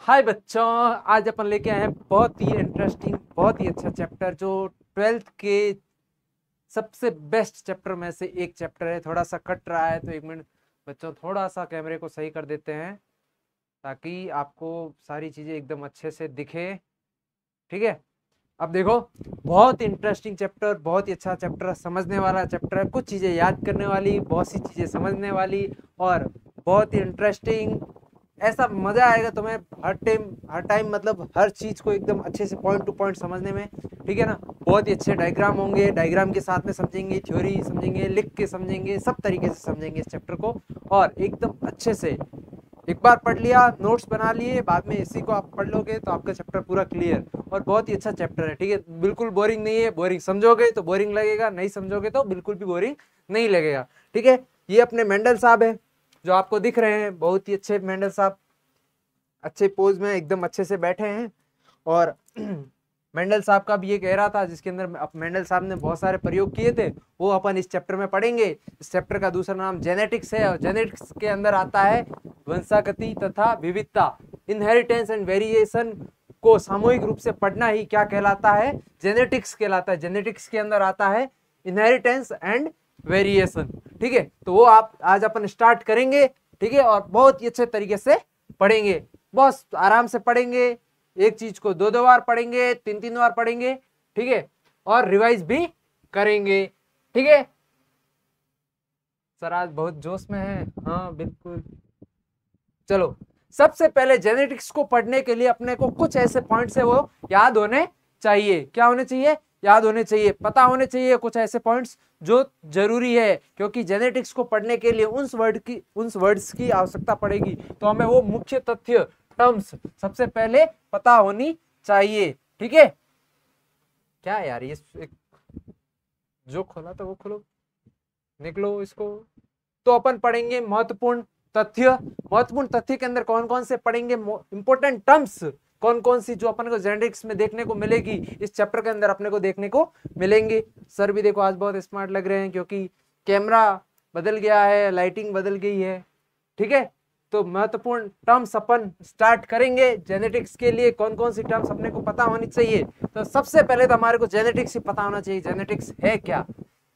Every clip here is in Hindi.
हाय बच्चों, आज अपन लेके आए हैं बहुत ही इंटरेस्टिंग, बहुत ही अच्छा चैप्टर जो 12th के सबसे बेस्ट चैप्टर में से एक चैप्टर है। थोड़ा सा कट रहा है तो 1 मिनट बच्चों, थोड़ा सा कैमरे को सही कर देते हैं ताकि आपको सारी चीजें एकदम अच्छे से दिखे। ठीक है, अब देखो, बहुत इंटरेस्टिंग चैप्टर, बहुत ही अच्छा चैप्टर, समझने वाला चैप्टर है। कुछ चीजें याद करने वाली, बहुत सी चीजें समझने वाली और बहुत ही इंटरेस्टिंग। ऐसा मजा आएगा तुम्हें हर टाइम मतलब हर चीज को एकदम अच्छे से पॉइंट टू पॉइंट समझने में। ठीक है ना। बहुत ही अच्छे डायग्राम होंगे, डायग्राम के साथ में समझेंगे, थ्योरी समझेंगे, लिख के समझेंगे, सब तरीके से समझेंगे इस चैप्टर को और एकदम अच्छे से। एक बार पढ़ लिया, नोट्स बना लिए, बाद में इसी को आप पढ़ लोगे तो आपका चैप्टर पूरा क्लियर। और बहुत ही अच्छा चैप्टर है। ठीक है, बिल्कुल बोरिंग नहीं है। बोरिंग समझोगे तो बोरिंग लगेगा, नहीं समझोगे तो बिल्कुल भी बोरिंग नहीं लगेगा। ठीक है, ये अपने मेंडल साहब है जो आपको दिख रहे हैं, बहुत ही अच्छे मेंडल साहब, अच्छे पोज में एकदम अच्छे से बैठे हैं। और मेंडल साहब का भी ये कह रहा था, जिसके अंदर मेंडल साहब ने बहुत सारे प्रयोग किए थे, वो अपन इस चैप्टर में पढ़ेंगे। इस चैप्टर का दूसरा नाम जेनेटिक्स है और जेनेटिक्स के अंदर आता है वंशागति तथा विविधता। इनहेरिटेंस एंड वेरिएशन को सामूहिक रूप से पढ़ना ही क्या कहलाता है? जेनेटिक्स कहलाता है। जेनेटिक्स के अंदर आता है इनहेरिटेंस एंड वेरिएशन। ठीक है, तो वो आप आज अपन स्टार्ट करेंगे। ठीक है, और बहुत ही अच्छे तरीके से पढ़ेंगे, बस आराम से पढ़ेंगे। एक चीज को दो दो बार पढ़ेंगे, तीन तीन बार पढ़ेंगे। ठीक है, और रिवाइज भी करेंगे। ठीक है सर, आज बहुत जोश में है। हाँ बिल्कुल। चलो, सबसे पहले जेनेटिक्स को पढ़ने के लिए अपने को कुछ ऐसे पॉइंट्स है वो याद होने चाहिए। क्या होने चाहिए? याद होने चाहिए, पता होने चाहिए कुछ ऐसे पॉइंट्स जो जरूरी है, क्योंकि जेनेटिक्स को पढ़ने के लिए उन वर्ड्स की आवश्यकता पड़ेगी। तो हमें वो मुख्य तथ्य, टर्म्स सबसे पहले पता होनी चाहिए। ठीक है, क्या यार ये जो खोला था वो खोलो, निकलो इसको। तो अपन पढ़ेंगे महत्वपूर्ण तथ्य। महत्वपूर्ण तथ्य के अंदर कौन कौन से पढ़ेंगे? इंपोर्टेंट टर्म्स कौन कौन सी जो अपन को जेनेटिक्स में देखने को मिलेगी, इस चैप्टर के अंदर अपने को देखने को मिलेंगे। सर भी देखो आज बहुत स्मार्ट लग रहे हैं क्योंकि कैमरा बदल गया है, लाइटिंग बदल गई है। ठीक है, तो महत्वपूर्ण टर्म्स अपन स्टार्ट करेंगे। जेनेटिक्स के लिए कौन कौन सी टर्म्स अपने को पता होनी चाहिए? तो सबसे पहले तो हमारे को जेनेटिक्स ही पता होना चाहिए। जेनेटिक्स है क्या?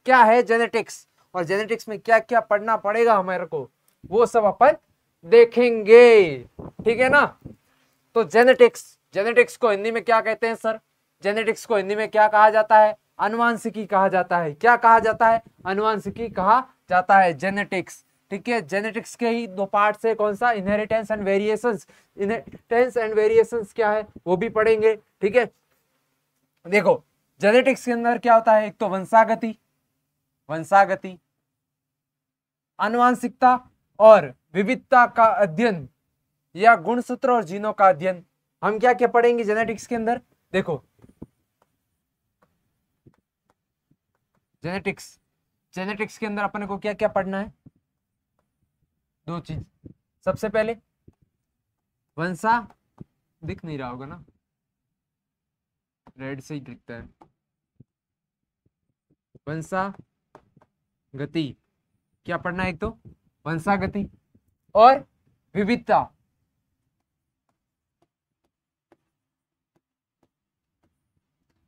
क्या है जेनेटिक्स और जेनेटिक्स में क्या क्या पढ़ना पड़ेगा हमारे को, वो सब अपन देखेंगे। ठीक है ना। तो जेनेटिक्स, जेनेटिक्स को हिंदी में क्या कहते हैं सर? जेनेटिक्स को हिंदी में क्या कहा जाता है? अनुवांशिकी कहा जाता है। क्या कहा जाता है? अनुवांशिकी कहा जाता है जेनेटिक्स। ठीक है, जेनेटिक्स के ही दो पार्ट है। कौन सा? Inheritance and variations. Inheritance and variations क्या है वो भी पढ़ेंगे। ठीक है, देखो जेनेटिक्स के अंदर क्या होता है? एक तो वंशागति, वंशागति, आनुवांशिकता और विविधता का अध्ययन या गुणसूत्र और जीनों का अध्ययन। हम क्या क्या पढ़ेंगे जेनेटिक्स के अंदर? देखो जेनेटिक्स, जेनेटिक्स के अंदर अपने को क्या क्या पढ़ना है? दो चीज। सबसे पहले वंशा, दिख नहीं रहा होगा ना, रेड से ही दिखता है। वंशागति क्या पढ़ना है? एक तो वंशागति और विविधता।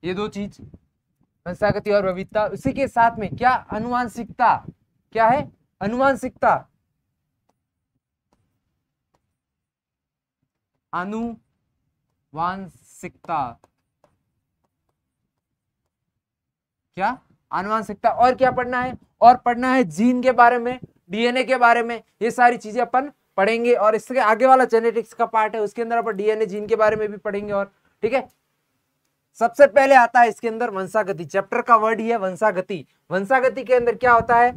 ये दो चीज, वंशागति और विविधता। उसी के साथ में क्या? अनुवांशिकता। क्या है? अनुवांशिकता। अनुवांशिकता क्या? आनुवांशिकता। और क्या पढ़ना है? और पढ़ना है जीन के बारे में, डीएनए के बारे में। ये सारी चीजें अपन पढ़ेंगे और इसके आगे वाला जेनेटिक्स का पार्ट है, उसके अंदर अपन डीएनए जीन के बारे में भी पढ़ेंगे। और ठीक है, सबसे पहले आता है इसके अंदर वंशागति। चैप्टर का वर्ड ही है वंशागति। वंशागति के अंदर क्या होता है?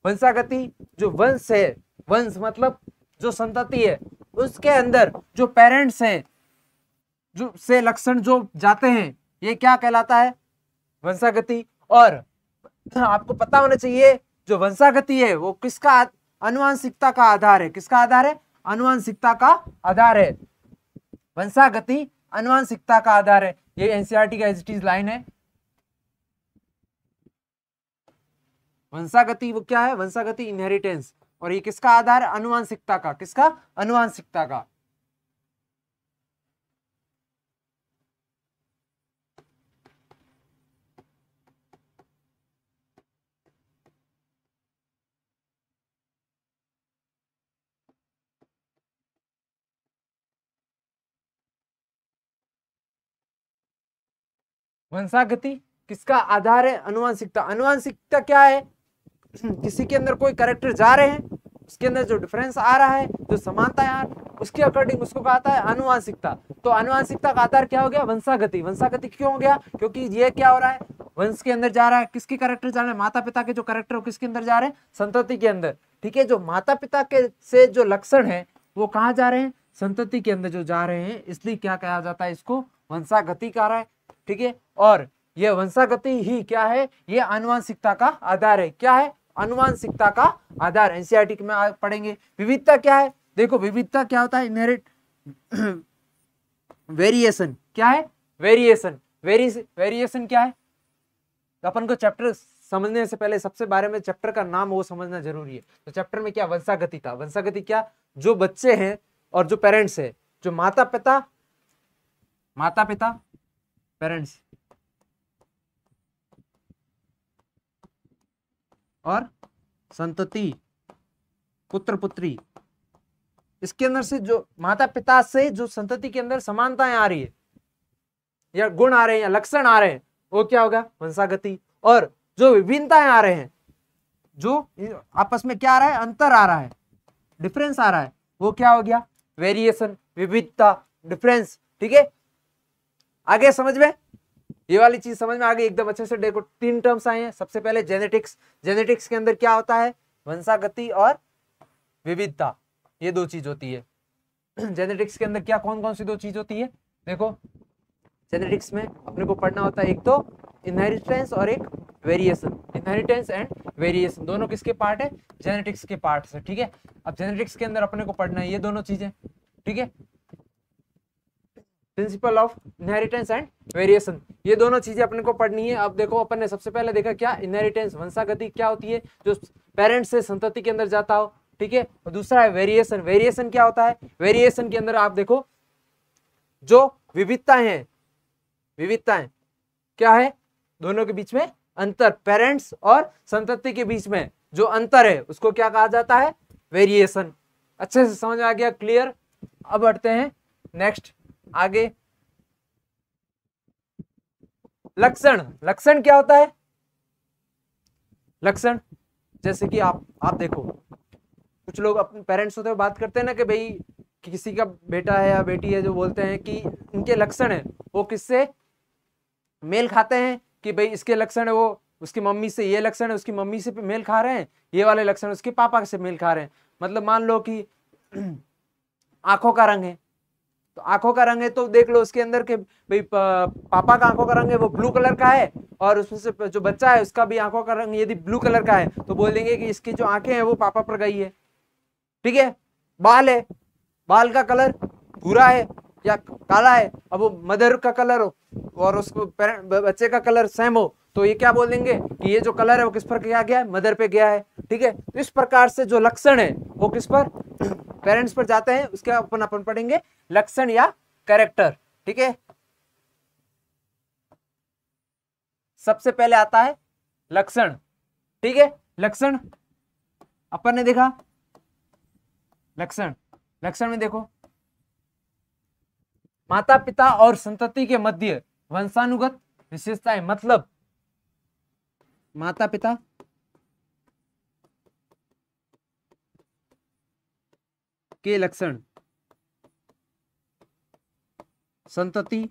वंशागति जो वंश है, वंश मतलब जो संतति है, उसके अंदर जो पेरेंट्स है, जो से लक्षण जो जाते हैं, ये क्या कहलाता है? वंशागति। और आपको पता होना चाहिए जो वंशागति है वो किसका? अनुवांशिकता का आधार है। किसका आधार है? अनुवांशिकता का आधार है। वंशागति अनुवांशिकता का आधार है। ये एनसीईआरटी का एज इट इज लाइन है। वंशागति वो क्या है? वंशागति इनहेरिटेंस। और ये किसका आधार है? अनुवांशिकता का। किसका? अनुवांशिकता का। वंशागति किसका आधार है? अनुवांशिकता। अनुवांशिकता क्या है? किसी के अंदर कोई कैरेक्टर जा रहे हैं, उसके अंदर जो डिफरेंस आ रहा है, जो समानता है, उसके अकॉर्डिंग उसको कहता है अनुवांशिकता। तो अनुवांशिकता का आधार क्या हो गया? वंशागति। वंशागति क्यों हो गया? क्योंकि ये क्या हो रहा है, वंश के अंदर जा रहा है। किसके कैरेक्टर जा रहे हैं? माता पिता के जो कैरेक्टर किसके अंदर जा रहे हैं? संतति के अंदर। ठीक है, जो माता पिता के से जो लक्षण है वो कहाँ जा रहे हैं? संतति के अंदर जो जा रहे हैं, इसलिए क्या कहा जाता है? इसको वंशागति कहा रहा है। ठीक है, और ये वंशागति ही क्या है? ये आनुवांशिकता का आधार है। क्या है? आनुवांशिकता का आधार। एनसीईआरटी में पढ़ेंगे। विविधता क्या है? देखो विविधता क्या होता है? Inherit variation. क्या है? वेरिएशन। वेरिएशन क्या है? अपन को चैप्टर समझने से पहले सबसे बारे में चैप्टर का नाम वो समझना जरूरी है। तो चैप्टर में क्या? वंशागति था। वंशागति क्या? जो बच्चे हैं और जो पेरेंट्स है, जो माता पिता पेरेंट्स और संतति पुत्र पुत्री, इसके अंदर से जो माता पिता से जो संतति के अंदर समानताएं आ रही है या गुण आ रहे हैं या लक्षण आ रहे हैं, वो क्या होगा? वंशागति। और जो विभिन्नताएं आ रहे हैं, जो आपस में क्या आ रहा है? अंतर आ रहा है, डिफरेंस आ रहा है, वो क्या हो गया? वेरिएशन। विविधता, डिफरेंस। ठीक है, आगे समझ में? ये वाली चीज समझ में आ गई एकदम अच्छे से। देखो 3 टर्म्स आए हैं। सबसे पहले जेनेटिक्स। जेनेटिक्स के अंदर क्या होता है? वंशागति और विविधता, ये 2 चीज होती है। जेनेटिक्स के अंदर क्या कौन कौन सी 2 चीज होती है? देखो जेनेटिक्स में अपने को पढ़ना होता है, एक तो इनहेरिटेंस और एक वेरिएशन। इनहेरिटेंस एंड वेरिएशन दोनों किसके पार्ट है? जेनेटिक्स के पार्ट से। ठीक है, अब जेनेटिक्स के अंदर अपने को पढ़ना है ये दोनों चीजें। ठीक है, principle of inheritance and variation, ये दोनों चीजें अपने को पढ़नी है। अब देखो अपन ने सबसे पहले देखा क्या? इनहेरिटेंस, वंशागति क्या होती है? जो पेरेंट्स से संतति के अंदर जाता हो। ठीक है, और दूसरा है वेरिएशन। वेरिएशन क्या होता है? वेरिएशन के अंदर आप देखो जो विविधताएं हैं, विविधताएं क्या है? दोनों के बीच में अंतर, पेरेंट्स और संतति के बीच में जो अंतर है उसको क्या कहा जाता है? वेरिएशन। अच्छे से समझ आ गया? क्लियर? अब बढ़ते हैं नेक्स्ट आगे। लक्षण। लक्षण क्या होता है? लक्षण जैसे कि आप देखो, कुछ लोग अपने पेरेंट्स होते हुए बात करते हैं ना कि भाई किसी का बेटा है या बेटी है, जो बोलते हैं कि इनके लक्षण है वो किससे मेल खाते हैं, कि भाई इसके लक्षण है वो उसकी मम्मी से, ये लक्षण है उसकी मम्मी से मेल खा रहे हैं, ये वाले लक्षण उसके पापा से मेल खा रहे हैं। मतलब मान लो कि आंखों का रंग है, तो आंखों का रंग है तो देख लो उसके अंदर के भाई पापा का आंखों का रंग है वो ब्लू कलर का है, और उसमें से जो बच्चा है उसका भी आंखों का रंग यदि ब्लू कलर का है तो बोल देंगे कि इसकी जो आंखें हैं वो पापा पर गई है। ठीक है, बाल है, बाल का कलर भूरा है या काला है, अब वो मदर का कलर हो और उसको बच्चे का कलर सेम हो, तो ये क्या बोल देंगे कि ये जो कलर है वो किस पर क्या गया है? मदर पे गया है। ठीक है, तो इस प्रकार से जो लक्षण है वो किस पर? पेरेंट्स पर जाते हैं, उसके अपन पढ़ेंगे लक्षण या कैरेक्टर। ठीक है, सबसे पहले आता है लक्षण। ठीक है, लक्षण अपन ने देखा, लक्षण, लक्षण में देखो माता पिता और संतति के मध्य वंशानुगत विशेषताएं, मतलब माता पिता के लक्षण, संतति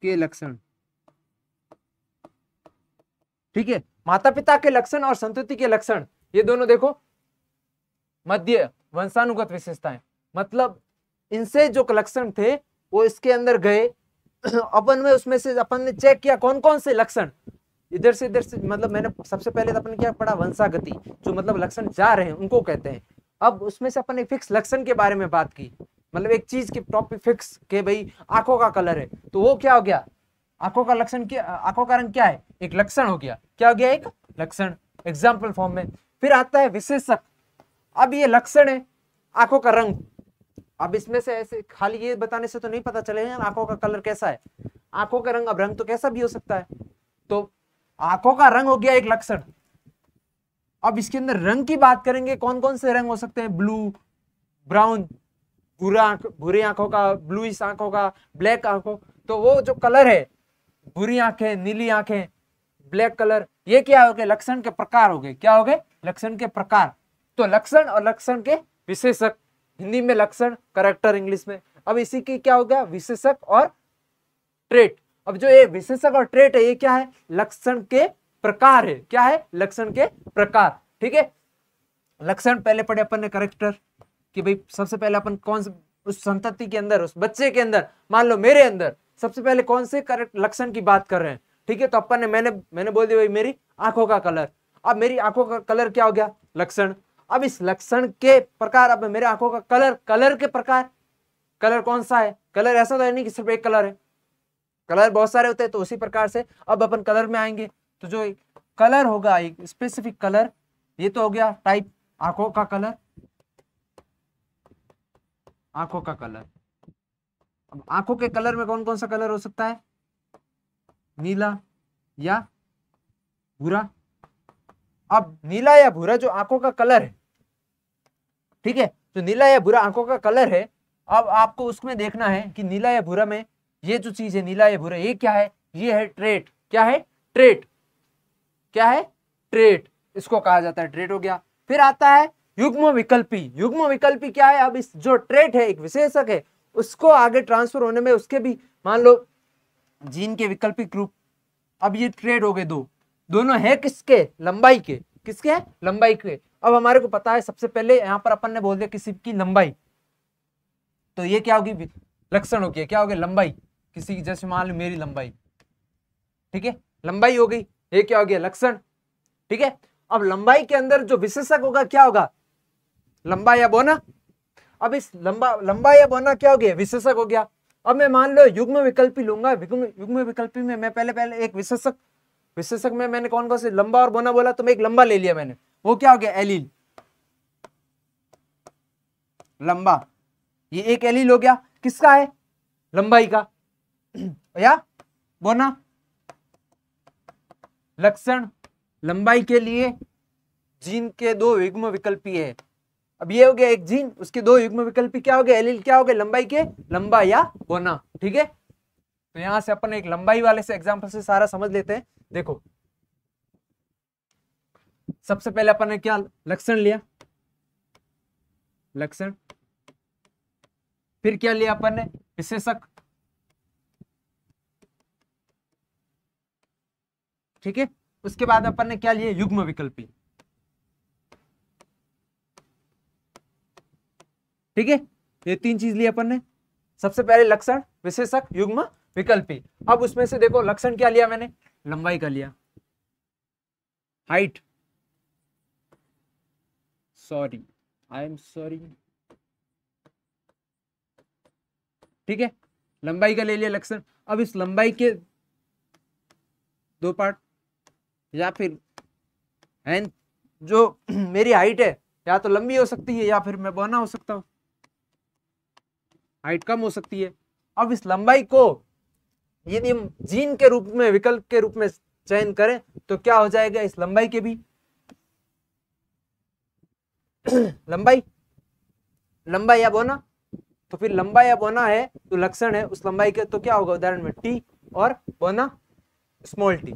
के लक्षण। ठीक है, माता पिता के लक्षण और संतति के लक्षण, ये दोनों देखो मध्य वंशानुगत विशेषताएं, मतलब इनसे जो लक्षण थे वो इसके अंदर गए अपन में, उसमें से अपन ने चेक किया कौन कौन से लक्षण इधर से, मतलब मैंने सबसे पहले तो अपन ने क्या पढ़ा? वंशागति, जो मतलब लक्षण जा रहे हैं उनको कहते हैं। अब उसमें से अपन ने फिक्स लक्षण के बारे में बात की, मतलब एक चीज की टॉपिक फिक्स के भाई आंखों का कलर है, तो वो क्या हो गया? आंखों का लक्षण क्या? आंखों का रंग क्या है? एक लक्षण हो गया। क्या हो गया? एक लक्षण, एग्जाम्पल फॉर्म में। फिर आता है विशेषक। अब ये लक्षण है आंखों का रंग, अब इसमें से ऐसे खाली ये बताने से तो नहीं पता चलेगा आंखों का कलर कैसा है, आंखों का रंग, अब रंग तो कैसा भी हो सकता है, तो आंखों का रंग हो गया एक लक्षण। अब इसके अंदर रंग की बात करेंगे, कौन कौन से रंग हो सकते हैं? ब्लू, ब्राउन, भूरी आंखों का, ब्लूइश आंखों का, ब्लैक आंखों, तो वो जो कलर है भूरी आंखें, नीली आंखें, ब्लैक कलर, ये क्या हो गए? लक्षण के प्रकार हो गए। क्या हो गए? लक्षण के प्रकार। तो लक्षण और लक्षण के विशेषक, हिंदी में लक्षण, कैरेक्टर इंग्लिश में। अब इसी की क्या हो गया? विशेषक और ट्रेट। अब जो ये विशेषक और ट्रेट है, ये क्या है? लक्षण के प्रकार है। क्या है? लक्षण के प्रकार। ठीक है, लक्षण पहले पढ़े अपन ने कैरेक्टर, कि भाई सबसे पहले अपन कौन से उस संतति के अंदर, उस बच्चे के अंदर, मान लो मेरे अंदर सबसे पहले कौन से लक्षण की बात कर रहे हैं। ठीक है, तो अपन ने मैंने बोल दिया भाई मेरी आंखों का कलर। अब मेरी आंखों का कलर क्या हो गया? लक्षण। अब इस लक्षण के प्रकार, अब मेरे आंखों का कलर के प्रकार, कलर कौन सा है? कलर ऐसा तो है नहीं कि सिर्फ एक कलर है, कलर बहुत सारे होते हैं। तो उसी प्रकार से अब अपन कलर में आएंगे, तो जो कलर होगा एक स्पेसिफिक कलर, ये तो हो गया टाइप, आंखों का कलर, आंखों का कलर। अब आंखों के कलर में कौन कौन सा कलर हो सकता है? नीला या भूरा। अब नीला या भूरा जो आंखों का कलर है, ठीक है, जो नीला या भूरा आंखों का कलर है, अब आपको उसमें देखना है कि नीला या भूरा में ये जो चीज है नीला या भूरा, ये क्या है? ये है ट्रेट। क्या है? ट्रेट। क्या है? ट्रेट, इसको कहा जाता है, ट्रेट हो गया। फिर आता है युग्म विकल्पी। युग्म विकल्पी क्या है? अब इस जो ट्रेट है, एक विशेषक है, उसको आगे ट्रांसफर होने में उसके भी, मान लो जीन के वैकल्पिक रूप। अब ये ट्रेट हो गए दो, दोनों है किसके? लंबाई के। किसके? लंबाई के। अब हमारे को पता है, सबसे पहले यहां पर अपन ने बोल दिया किसी की लंबाई, तो ये क्या होगी? लक्षण हो गया। क्या हो गया? लंबाई। किसी की, जैसे मान लो मेरी लंबाई, ठीक है, लंबाई हो गई, ये क्या हो गया? लक्षण। ठीक है, अब लंबाई के अंदर जो विशेषक होगा क्या होगा? लंबा या बौना। अब इस लंबा या बौना क्या हो गया? विशेषक हो गया। अब मैं मान लो युग्म विकल्पी लूंगा, युग्म विकल्पी में मैं पहले एक विशेषक में मैंने कौन कौन से लंबा और बौना बोला, तो मैं एक लंबा ले लिया मैंने, वो क्या हो गया? एलील, लंबा। ये एक एलील हो गया, किसका है? लंबाई का। या बौना, लक्षण, लंबाई के लिए जीन के दो युग्म विकल्पी है। अब ये हो गया एक जीन, उसके दो युग्म विकल्पी क्या हो गए? एलील क्या हो गए? लंबाई के, लंबा या बौना। ठीक है, तो यहां से अपन एक लंबाई वाले से एग्जांपल से सारा समझ लेते हैं। देखो, सबसे पहले अपन ने क्या लक्षण लिया? लक्षण। फिर क्या लिया अपन ने? विशेषक। ठीक है, उसके बाद अपन ने क्या लिए? युग्म विकल्पी। ठीक है, ये तीन चीज ली अपन ने। सबसे पहले लक्षण, विशेषक, युग्म विकल्पी। अब उसमें से देखो, लक्षण क्या लिया मैंने? लंबाई का लिया, height, sorry, I am sorry. ठीक है, लंबाई का ले लिया लक्षण। अब इस लंबाई के दो पार्ट, या फिर एंड, जो मेरी हाइट है, या तो लंबी हो सकती है या फिर मैं बौना हो सकता हूं, हाइट कम हो सकती है। अब इस लंबाई को यदि हम जीन के रूप में, विकल्प के रूप में चयन करें, तो क्या हो जाएगा? इस लंबाई के भी लंबाई, लंबा या बौना। तो फिर लंबा या बौना है तो लक्षण है उस लंबाई के, तो क्या होगा? उदाहरण में टी, और बौना स्मॉल टी।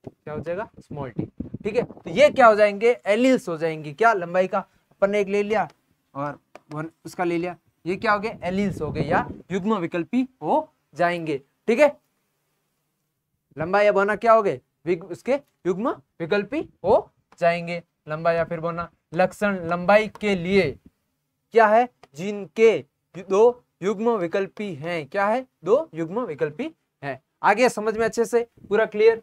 क्या हो जाएगा? Small T. ठीक है, तो ये क्या हो जाएंगे? एलील्स हो जाएंगे। क्या? लंबाई का अपन ने एक ले लिया और उसका ले लिया, ये क्या हो गए? एलील्स हो गए, या युग्म विकल्पी हो जाएंगे। ठीक है, लंबा या बौना क्या हो गए? उसके युग्म विकल्पी हो जाएंगे, लंबा या फिर बौना। लक्षण लंबाई के लिए क्या है? जिनके दो युग्म विकल्पी हैं। क्या है? दो युग्म विकल्पी हैं। आगे समझ में अच्छे से? पूरा क्लियर?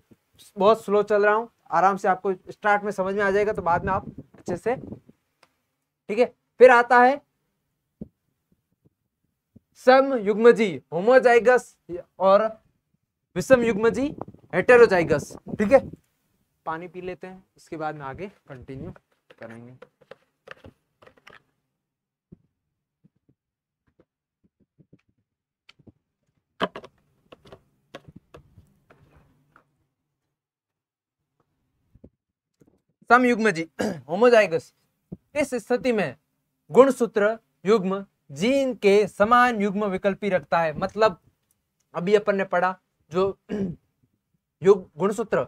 बहुत स्लो चल रहा हूं, आराम से आपको स्टार्ट में समझ में आ जाएगा, तो बाद में आप अच्छे से। ठीक है, फिर आता है सम युग्मजी, होमोजाइगस, और विषम युग्मजी, हेटेरोजाइगस। ठीक है, पानी पी लेते हैं, उसके बाद में आगे कंटिन्यू करेंगे। समयुग्मजी, होमोजाइगस, इस स्थिति में गुणसूत्र युग्म जीन के समान युग्म विकल्पी रखता है। मतलब अभी अपन ने पढ़ा जो गुणसूत्र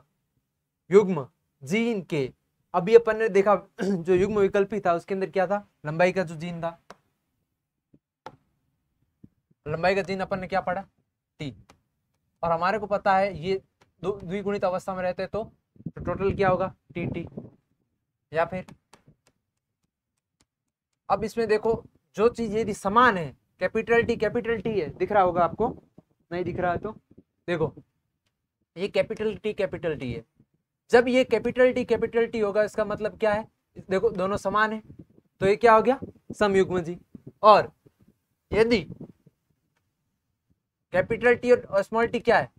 युग्म जीन के, अभी अपन ने देखा जो युग्म विकल्पी था उसके अंदर क्या था, लंबाई का जो जीन था, लंबाई का जीन अपन ने क्या पढ़ा, टी, और हमारे को पता है ये द्विगुणित अवस्था में रहते तो टोटल क्या होगा, टी टी। या फिर अब इसमें देखो जो चीज यदि समान है, कैपिटल टी है, दिख रहा होगा आपको, नहीं दिख रहा है तो देखो ये कैपिटल टी है। जब ये कैपिटल टी होगा इसका मतलब क्या है, देखो दोनों समान है तो ये क्या हो गया, समयुग्मजी। और यदि कैपिटल टी और स्मॉल टी क्या है,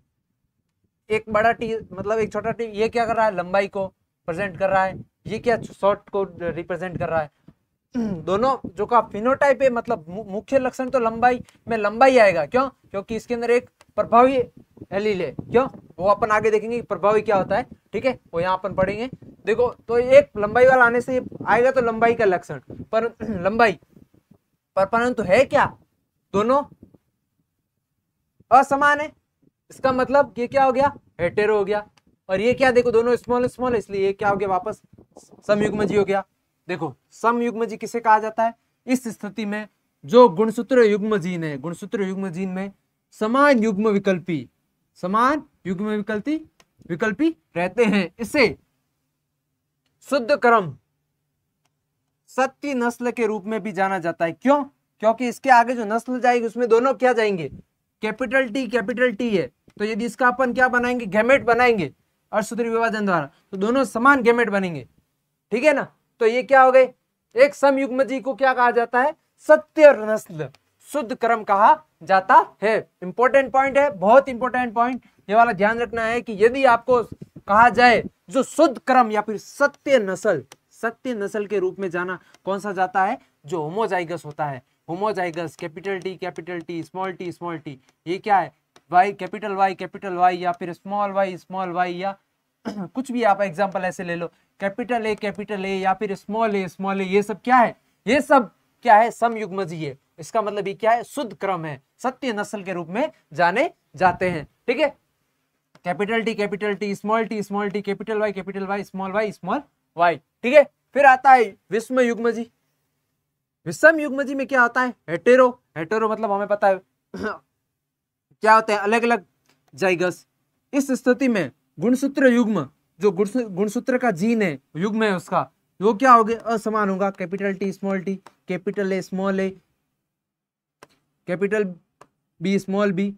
एक बड़ा टी मतलब एक छोटा टी, ये क्या कर रहा है, लंबाई को प्रेजेंट कर रहा है, ये क्या शॉर्ट को रिप्रेजेंट कर रहा है। दोनों जो का फिनोटाइप है, मतलब मुख्य लक्षण तो लंबाई में लंबाई आएगा, क्यों, क्योंकि इसके अंदर एक प्रभावी एलील है, क्यों, वो अपन आगे देखेंगे प्रभावी क्या होता है, ठीक है, वो यहाँ अपन पढ़ेंगे। देखो तो एक लंबाई वाला आने से आएगा तो लंबाई का लक्षण, पर लंबाई पर परंतु है क्या, दोनों असमान है, इसका मतलब ये क्या हो गया, हेटेरो हो गया। और ये क्या, देखो दोनों स्मॉल स्मॉल, इसलिए ये क्या हो गया, वापस समयुग्मजी हो गया। देखो समयुग्मजी किसे कहा जाता है, इस स्थिति में जो गुणसूत्र युग्म जीन है, गुणसूत्र युग्म जीन में समान युग्म विकल्पी, समान युग्म विकल्पी रहते हैं, इसे शुद्ध क्रम सत्य नस्ल के रूप में भी जाना जाता है। क्यों, क्योंकि इसके आगे जो नस्ल जाएगी उसमें दोनों क्या जाएंगे, कैपिटल टी है, तो यदि इसका अपन क्या बनाएंगे, गैमेट बनाएंगे अर्धसूत्री विभाजन द्वारा, तो दोनों समान गैमेट बनेंगे, ठीक है ना। तो ये क्या हो गए, एक समयुग्मजी को क्या कहा जाता है, सत्य नस्ल शुद्ध क्रम कहा जाता है। इंपॉर्टेंट पॉइंट है, बहुत इंपॉर्टेंट पॉइंट, ये वाला ध्यान रखना है कि यदि आपको कहा जाए जो शुद्ध क्रम या फिर सत्य नस्ल के रूप में जाना कौन सा जाता है, जो होमोजाइगस होता है, homozygous capital T small T, ये क्या है, वाई कैपिटल वाई या फिर स्मॉल वाई या कुछ भी आप एग्जांपल ऐसे ले लो, कैपिटल ए या फिर स्मॉल ए, ये सब क्या है, ये सब क्या है, समयुग्मजी है। इसका मतलब ये क्या है, शुद्ध क्रम है, सत्य नस्ल के रूप में जाने जाते हैं, ठीक है। Capital T small T capital Y small Y, ठीक है। फिर आता है विषम युग्मजी। विषम युग्मजी में क्या होता है, हेटेरो मतलब हमें पता है क्या होते हैं, अलग अलग जाइगस। इस स्थिति में गुणसूत्र युग्म, जो गुणसूत्र का जीन है, युग्म है उसका, वो क्या हो गया, असमान होगा, capital T capital A small A, capital B small B,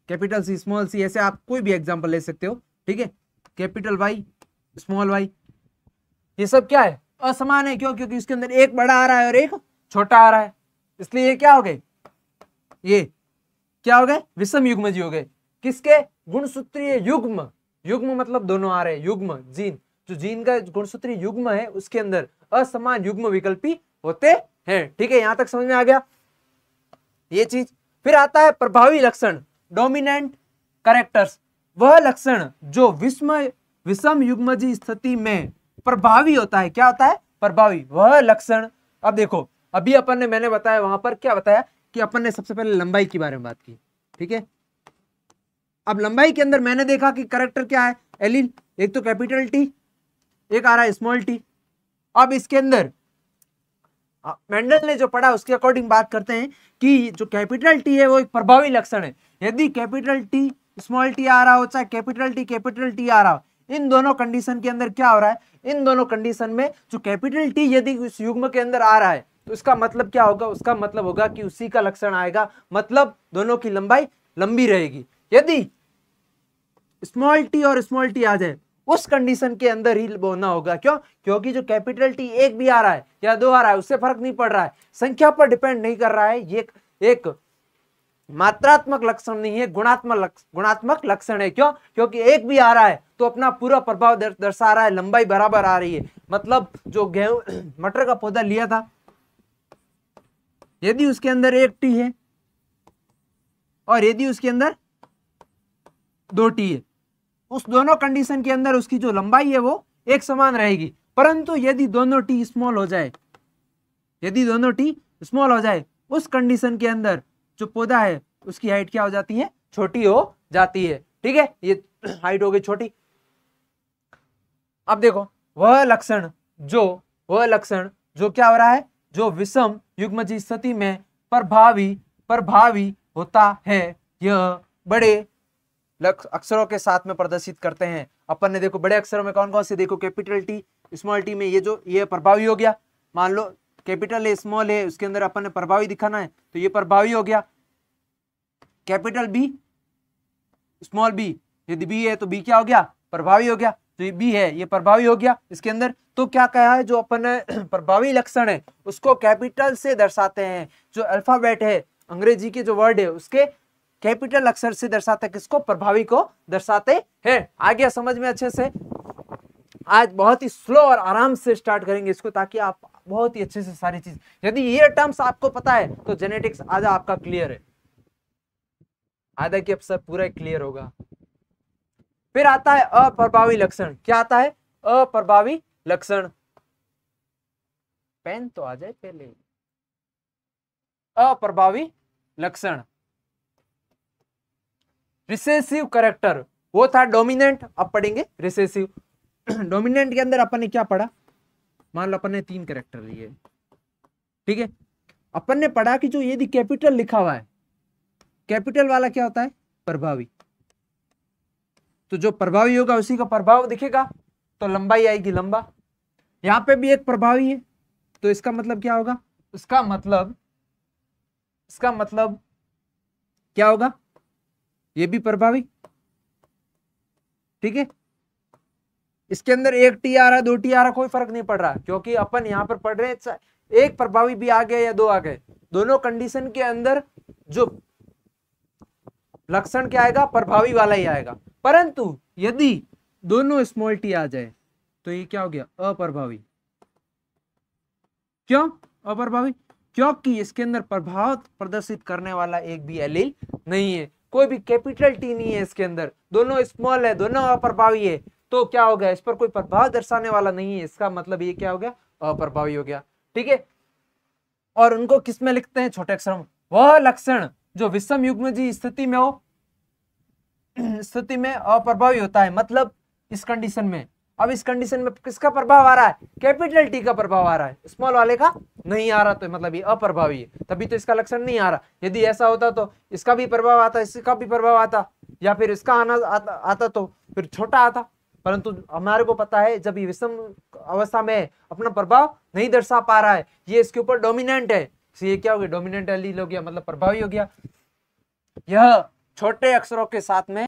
capital C small C, ऐसे आप कोई भी एग्जांपल ले सकते हो, ठीक है। कैपिटल वाई स्मॉल वाई, ये सब क्या है, असमान है, क्यों, क्योंकि इसके अंदर एक बड़ा आ रहा है और एक छोटा आ रहा है, इसलिए ये क्या हो गए, ये क्या हो गए, विषम युग्मजी हो गए। किसके, गुणसूत्रीय युग्म मतलब दोनों आ रहे हैं, युग्म जीन, जो जीन का गुणसूत्रीय युग्म है उसके अंदर असमान युग्म विकल्पी होते हैं, ठीक है। यहां तक समझ में आ गया ये चीज। फिर आता है प्रभावी लक्षण, डोमिनेंट कैरेक्टर्स, वह लक्षण जो विषम युग्मजी स्थिति में प्रभावी होता है, क्या होता है, प्रभावी, वह लक्षण। अब देखो अभी अपन ने, मैंने बताया वहां पर क्या बताया कि अपन ने सबसे पहले लंबाई के बारे में बात की, ठीक है। अब लंबाई के अंदर मैंने देखा कि कैरेक्टर क्या है, एलील, एक तो कैपिटल टी, एक आ रहा है स्मॉल टी। अब इसके अंदर मेंडल ने जो पढ़ा उसके अकॉर्डिंग बात करते हैं कि जो कैपिटल टी है वो एक प्रभावी लक्षण है। यदि कैपिटल टी स्मॉल टी आ रहा हो, चाहे कैपिटल टी आ रहा हो, इन दोनों कंडीशन के अंदर क्या हो रहा है, इन दोनों कंडीशन में जो कैपिटल टी यदि उस युग्म के अंदर आ रहा है तो इसका मतलब क्या होगा, उसका मतलब होगा कि उसी का लक्षण आएगा, मतलब दोनों की लंबाई लंबी रहेगी। यदि स्मॉल टी और स्मॉल टी आ जाए उस कंडीशन के अंदर ही बोलना होगा, क्यों, क्योंकि जो कैपिटल टी एक भी आ रहा है या दो आ रहा है उससे फर्क नहीं पड़ रहा है, संख्या पर डिपेंड नहीं कर रहा है, ये एक मात्रात्मक लक्षण नहीं है, गुणात्मक लक्षण है। क्यों, क्योंकि एक भी आ रहा है तो अपना पूरा प्रभाव दर्शा रहा है, लंबाई बराबर आ रही है। मतलब जो गेहूं मटर का पौधा लिया था, यदि उसके अंदर एक टी है और यदि उसके अंदर दो टी है, उस दोनों कंडीशन के अंदर उसकी जो लंबाई है वो एक समान रहेगी। परंतु यदि दोनों टी स्मॉल हो जाए, यदि दोनों टी स्मॉल हो जाए, उस कंडीशन के अंदर जो पौधा है उसकी हाइट क्या हो जाती है, छोटी हो जाती है। ठीक है, ये हाइट हो गई छोटी। अब देखो वह लक्षण जो क्या हो रहा है, जो विषम युग्मज स्थिति में प्रभावी होता है, यह बड़े अक्षरों के साथ में प्रदर्शित करते हैं। अपन ने देखो बड़े अक्षरों में कौन कौन से, देखो कैपिटल टी स्मॉल टी में ये प्रभावी हो गया। मान लो कैपिटल ए स्मॉल है, उसके अंदर अपन ने प्रभावी दिखाना है तो ये प्रभावी हो गया। कैपिटल बी स्मॉल बी, यदि बी है तो बी क्या हो गया, प्रभावी हो गया। तो ये बी है, ये प्रभावी हो गया इसके अंदर। तो क्या कहा है, जो अपन प्रभावी लक्षण है उसको कैपिटल से दर्शाते हैं। जो अल्फाबेट है, अंग्रेजी के जो वर्ड है उसके कैपिटल अक्षर से दर्शाते हैं, किसको, प्रभावी को दर्शाते हैं। आ गया समझ में अच्छे से। आज बहुत ही स्लो और आराम से स्टार्ट करेंगे इसको, ताकि आप बहुत ही अच्छे से सारी चीज, यदि ये टर्म्स आपको पता है तो जेनेटिक्स आधा आपका क्लियर है, आधा की अब सब पूरा क्लियर होगा। फिर आता है अप्रभावी लक्षण। क्या आता है, अप्रभावी लक्षण। पेन तो आ जाए पहले। अप्रभावी लक्षण, रिसेसिव कैरेक्टर, वो था डोमिनेंट, अब पढ़ेंगे रिसेसिव। डोमिनेंट के अंदर अपन ने क्या पढ़ा, मान लो अपन ने 3 कैरेक्टर लिए, ठीक है। अपन ने पढ़ा कि जो यदि कैपिटल लिखा हुआ है, कैपिटल वाला क्या होता है, प्रभावी। तो जो प्रभावी होगा उसी का प्रभाव दिखेगा, तो लंबाई आएगी लंबा। यहां पे भी एक प्रभावी है, तो इसका मतलब क्या होगा, इसका मतलब क्या होगा, ये भी प्रभावी। ठीक है, इसके अंदर 1 टी आ रहा, 2 टी आ रहा, कोई फर्क नहीं पड़ रहा, क्योंकि अपन यहां पर पढ़ रहे हैं एक प्रभावी भी आ गए या 2 आ गए, दोनों कंडीशन के अंदर जो लक्षण क्या आएगा, प्रभावी वाला ही आएगा। परंतु यदि दोनों स्मॉल टी आ जाए तो ये क्या हो गया, अप्रभावी। क्यों अप्रभावी, क्योंकि इसके अंदर प्रभाव प्रदर्शित करने वाला एक भी एलील नहीं है, कोई भी कैपिटल टी नहीं है इसके अंदर, दोनों स्मॉल है, दोनों अप्रभावी है। तो क्या हो गया, इस पर कोई प्रभाव दर्शाने वाला नहीं है, इसका मतलब ये क्या हो गया, अप्रभावी हो गया। ठीक है, और उनको किस में लिखते हैं, छोटे अक्षर में। वह लक्षण जो विषम युग्मजी स्थिति में हो, स्थिति में अप्रभावी होता है, मतलब इस कंडीशन में। अब इस कंडीशन में किसका प्रभाव आ रहा है, कैपिटल टी का प्रभाव आ रहा है, स्मॉल वाले का नहीं आ रहा, तो मतलब ये अप्रभावी है, तभी तो इसका लक्षण नहीं आ रहा। यदि ऐसा होता तो इसका भी प्रभाव आता, इसका भी प्रभाव आता, या फिर इसका आना आता तो फिर छोटा आता। परंतु हमारे को पता है जब ये विषम अवस्था में अपना प्रभाव नहीं दर्शा पा रहा है, ये इसके ऊपर डोमिनेंट है, तो ये क्या हो गया, डोमिनेंट एलील हो गया, मतलब प्रभावी हो गया। यह छोटे अक्षरों के साथ में